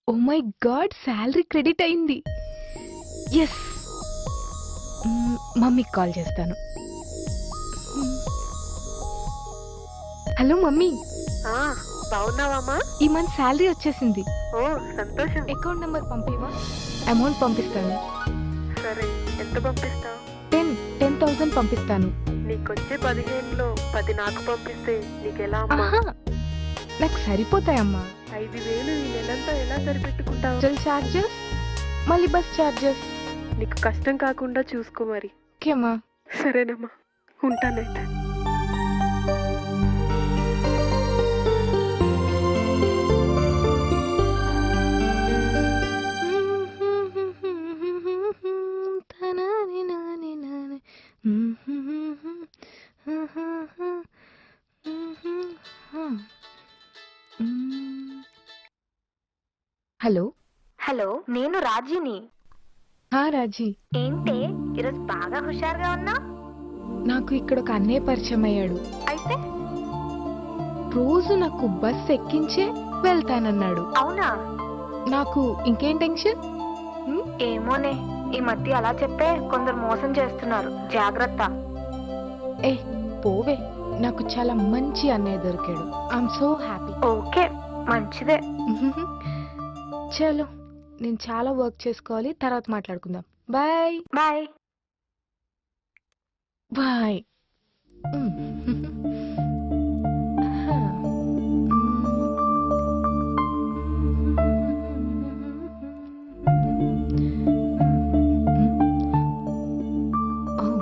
Oh my God, salary credit అయింది. Yes, మమ్మీకి call చేస్తాను. హలో మమ్మీ, బాగున్నావమ్మా? ఈ మంత్ శాలరీ వచ్చేసింది. ఓ సంతోషం. Account number పంపివా? అమౌంట్ పంపిస్తాను. సరే, ఎంత పంపిస్తావు? 10,000 పంపిస్తాను. నీకొచ్చే 15లో 10 నాకు పంపిస్తే నీకెలా అమ్మా? ఆహా, నాకు సరిపోతాయమ్మా. 5,000 ఈ నెలంతా ఎలా సరిపెట్టుకుంటావు? హోటల్ చార్జెస్, మళ్ళీ బస్ చార్జెస్. నీకు కష్టం కాకుండా చూసుకో మరి. ఓకేమ్మా. సరేనమ్మా, ఉంటానైతే. హలో. హలో, నేను రాజీని. రాజీ, ఏంటే ఈరోజు బాగా హుషారుగా ఉన్నా? నాకు ఇక్కడ ఒక అన్నయ్య పరిచయం అయ్యాడు. అయితే రోజు నాకు బస్ ఎక్కించే వెళ్తానన్నాడు. అవునా? నాకు ఇంకేం టెన్షన్. ఏమోనే, ఈ మధ్య అలా చెప్పే కొందరు మోసం చేస్తున్నారు, జాగ్రత్త. ఏ పోవే, నాకు చాలా మంచి అన్నయ్య దొరికాడు. I'm so happy. ఓకే, మంచిదే. చలో, నేను చాలా వర్క్ చేసుకోవాలి, తర్వాత మాట్లాడుకుందాం. Bye bye. బాయ్.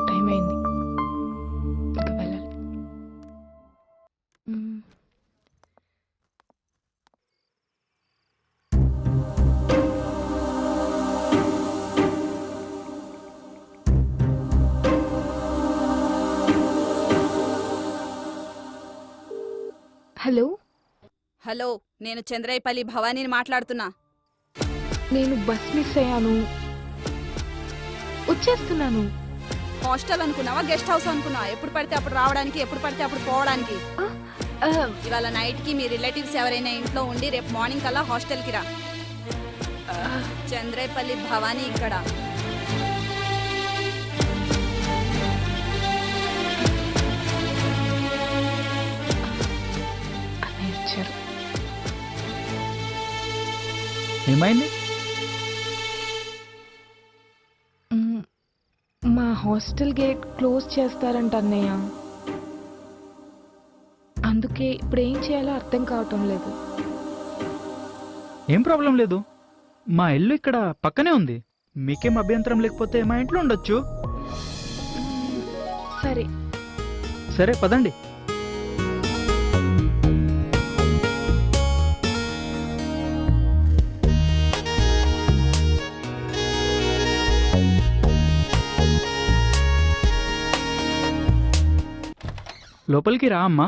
టైం అయింది, ఇంకా వెళ్ళాలి. హలో. హలో, నేను చంద్రైపల్లి భవానీని మాట్లాడుతున్నా. నేను బస్ మిస్ అయ్యాను, వచ్చేస్తున్నాను. హాస్టల్ అనుకున్నావా, గెస్ట్ హౌస్ అనుకున్నావా? ఎప్పుడు పడితే అప్పుడు రావడానికి, ఎప్పుడు పడితే అప్పుడు పోవడానికి. ఇవాళ నైట్ కి మీ రిలేటివ్స్ ఎవరైనా ఇంట్లో ఉండి రేపు మార్నింగ్ కల్లా హాస్టల్ కి రా. చంద్రైపల్లి భవానీ ఇక్కడ. ఏమైంది? మా హాస్టల్ గేట్ క్లోజ్ చేస్తారంట అన్నయ్య, అందుకే ఇప్పుడు ఏం చేయాలో అర్థం కావటం లేదు. ఏం ప్రాబ్లం లేదు, మా ఇల్లు ఇక్కడ పక్కనే ఉంది. మీకేం అభ్యంతరం లేకపోతే మా ఇంట్లో ఉండొచ్చు. సరే సరే, పదండి. లోపలికి రా అమ్మా.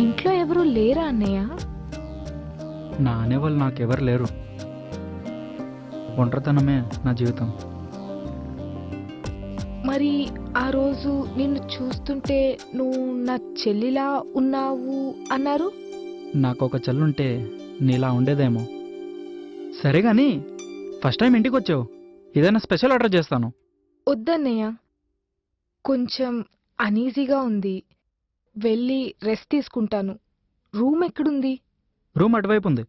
ఇంట్లో ఎవరు లేరా అన్నయ్య? నా అనేవాళ్ళు నాకెవరు లేరు. ఒంటరితనమే నా జీవితం. మరి ఆ రోజు నిన్ను చూస్తుంటే నువ్వు నా చెల్లిలా ఉన్నావు అన్నారు. నాకు ఒక చెల్లుంటే నీలా ఉండేదేమో. సరే గాని, ఫస్ట్ టైం ఇంటికి వచ్చావు, ఏదైనా స్పెషల్ ఆర్డర్ చేస్తాను. వద్దన్నయ్య, కొంచెం అనీజీగా ఉంది, వెళ్ళి రెస్ట్ తీసుకుంటాను. రూమ్ ఎక్కడుంది? రూమ్ అటువైపు ఉంది.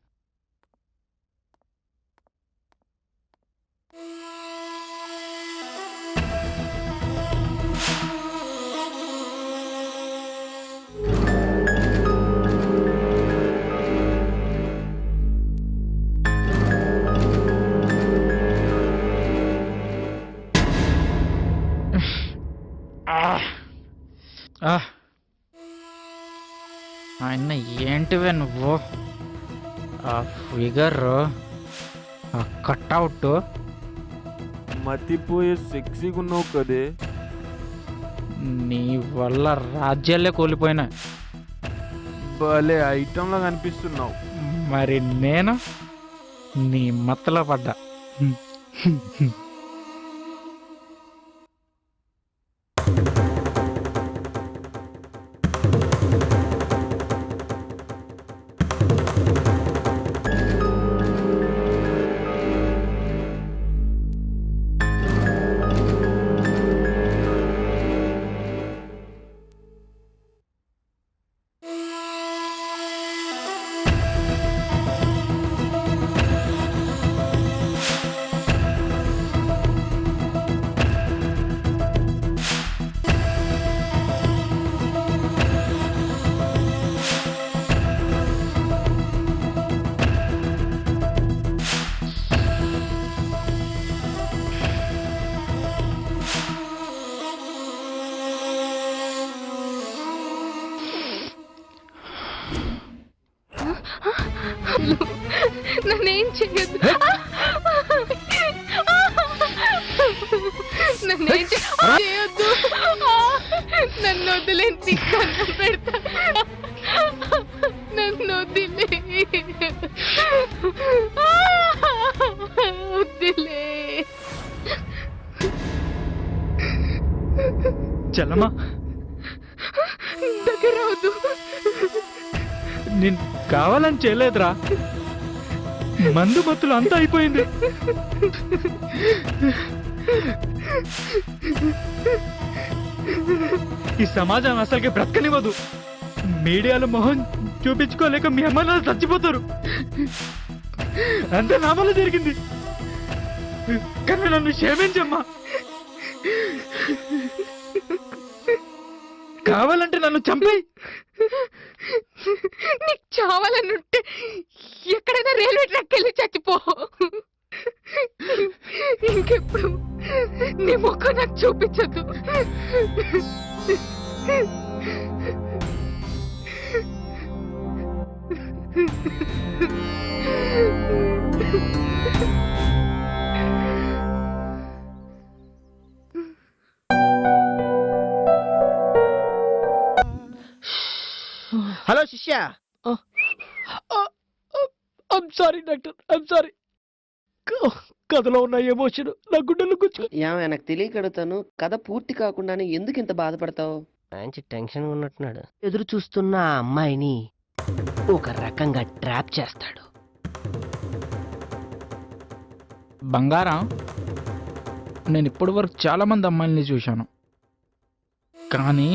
ఆయన ఏంటివే నువ్వు? ఆ ఫిగర్, ఆ కట్అవుట్, మతిపోయే సెక్సీగా ఉన్నావు కదే. నీ వల్ల రాజ్యాలే కోల్పోయినా. భలే ఐటంలా కనిపిస్తున్నావు. మరి నేను నీ మత్తలో పడ్డా. చేయొద్దు. నన్ను వదిలేంటి, కన్నం పెడతా. నన్ను వదిలే, వదిలే. చెల్లమ్మా, దగ్గర వద్దు. నేను కావాలని చేయలేదురా, మందు మత్తులు అంతా అయిపోయింది. ఈ సమాజం అసలుకి బ్రతకనివ్వదు. మీడియాలో మొహం చూపించుకోలేక మీ అమ్మ నాన్న చచ్చిపోతారు. అంత నా వల్ల జరిగింది. కానీ నన్ను క్షమించమ్మా. కావాలంటే నన్ను చంపేయ్. నీకు చావాలనుంటే ఎక్కడైనా రైల్వే ట్రాక్ వెళ్ళి చచ్చిపో. ఇంకెప్పుడు నీ ముఖం నాకు చూపించదు. హలో శిష్య. I'm sorry doctor, I'm sorry. కథలో ఉన్న ఎమోషన్ నా గుండెలు గుచ్చు. ఏమైనా నాకు తెలియక అడుగుతాను, కథ పూర్తి కాకుండానే ఎందుకు ఇంత బాధపడతావు? మంచి టెన్షన్ ఉన్నట్టున్నాడు. ఎదురు చూస్తున్న ఆ అమ్మాయిని ఒక రకంగా ట్రాప్ చేస్తాడు. బంగారం, నేను ఇప్పటి వరకు చాలా మంది అమ్మాయిల్ని చూశాను, కానీ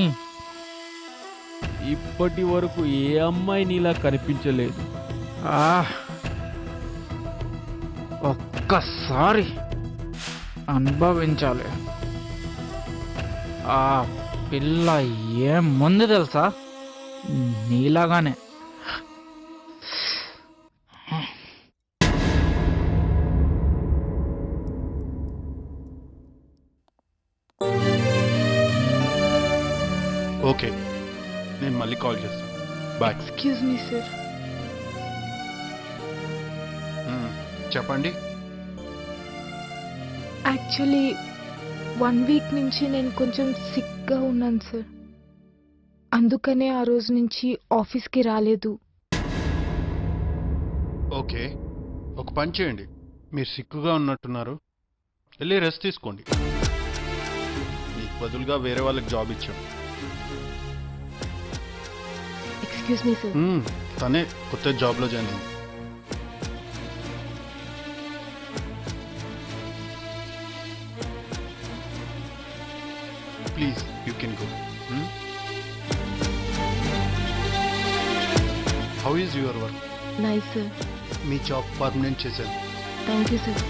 ఇప్పటి వరకు ఏ అమ్మాయి నీలా కనిపించలేదు. ఒక్కసారి అనుభవించాలి. ఆ పిల్ల ఏముంది తెలుసా, నీలాగానే. ఓకే, నేను మళ్ళీ కాల్ చేస్తాను. బాయ్. Excuse me sir. చెప్పండి. యాక్చువల్లీ 1 వీక్ నుంచి నేను కొంచెం సిక్గా ఉన్నాను సార్. అందుకనే ఆ రోజు నుంచి ఆఫీస్కి రాలేదు. ఓకే, ఒక పని చేయండి. మీరు సిక్కుగా ఉన్నట్టున్నారు, వెళ్ళి రెస్ట్ తీసుకోండి. మీకు బదులుగా వేరే వాళ్ళకి జాబ్ ఇచ్చాం. Excuse me sir. తనే కొత్త జాబ్లో జాయిన్ అయింది. Please you can go. How is your work? Nice sir. మీ జాబ్ పర్మనెంట్ చేశాను. Thank you sir.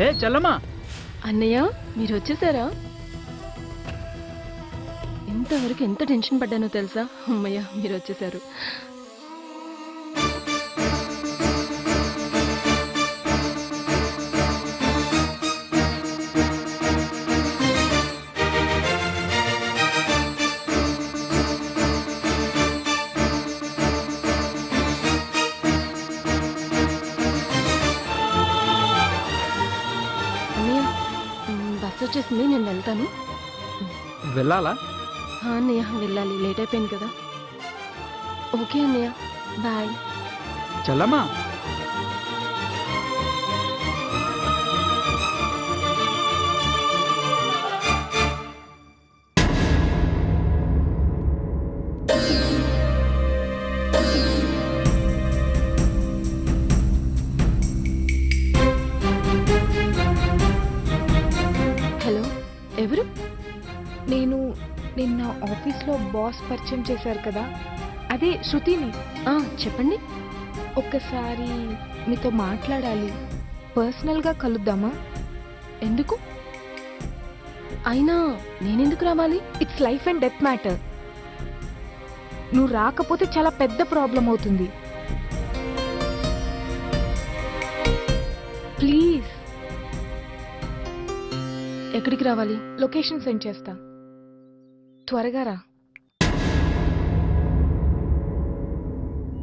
ఏ చెల్లమ్మా, అన్నయ్య, మీరు వచ్చేసారా? ఇంతవరకు ఎంత టెన్షన్ పడ్డానో తెలుసా? అమ్మయ్య, మీరు వచ్చేసారు. బస్ వచ్చేసింది, నేను వెళ్తాను. వెళ్ళాలా? అన్నయ్య వెళ్ళాలి, లేట్ అయిపోయింది కదా. ఓకే అన్నయ్య, బాయ్. చెల్లమ్మా, హలో, ఎవరు? నేను నిన్న ఆఫీస్లో బాస్ పరిచయం చేశారు కదా, అదే శృతిని. చెప్పండి. ఒక్కసారి మీతో మాట్లాడాలి. పర్సనల్గా కలుద్దామా? ఎందుకు? అయినా నేనెందుకు రావాలి? It's life and death matter. నువ్వు రాకపోతే చాలా పెద్ద ప్రాబ్లం అవుతుంది. ప్లీజ్ ఎక్కడికి రావాలి? లొకేషన్ సెండ్ చేస్తా త్వరగా రా